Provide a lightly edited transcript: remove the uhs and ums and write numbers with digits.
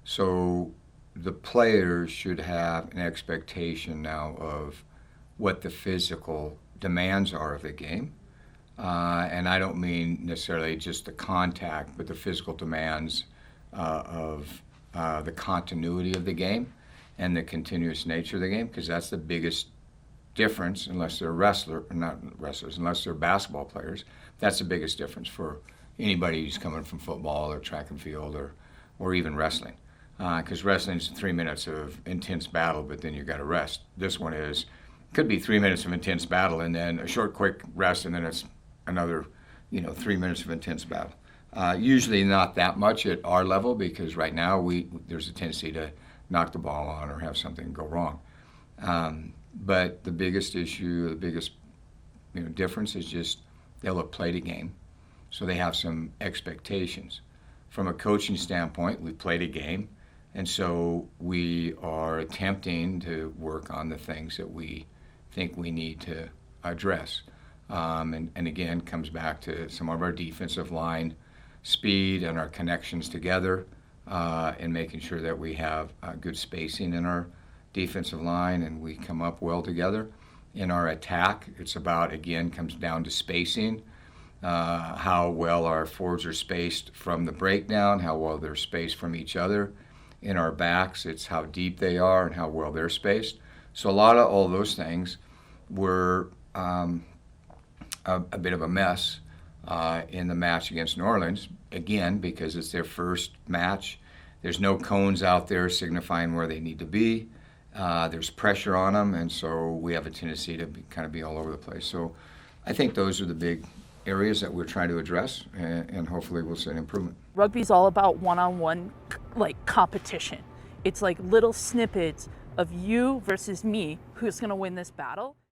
So the players should have an expectation now of what the physical demands are of the game. And I don't mean necessarily just the contact, but the physical demands of the continuity of the game and the continuous nature of the game, because that's the biggest difference, unless they're not wrestlers, unless they're basketball players. That's the biggest difference for anybody who's coming from football or track and field or even wrestling. Because wrestling's 3 minutes of intense battle, but then you got to rest. This one could be 3 minutes of intense battle and then a short, quick rest, and then it's another, 3 minutes of intense battle. Usually not that much at our level, because right now there's a tendency to knock the ball on or have something go wrong. But the biggest issue, the biggest difference is just they'll have played a game, so they have some expectations. From a coaching standpoint, we played a game, and so we are attempting to work on the things that we think we need to address. And again, comes back to some of our defensive line speed and our connections together, and making sure that we have good spacing in our defensive line and we come up well together. In our attack, it's about, again, comes down to spacing, how well our forwards are spaced from the breakdown, how well they're spaced from each other. In our backs, it's how deep they are and how well they're spaced. So a lot of all those things were a bit of a mess in the match against New Orleans, again, because it's their first match. There's no cones out there signifying where they need to be. There's pressure on them, and so we have a tendency to kind of be all over the place. So I think those are the big areas that we're trying to address, and hopefully we'll see an improvement. Rugby's all about one-on-one competition. It's like little snippets of you versus me, who's going to win this battle.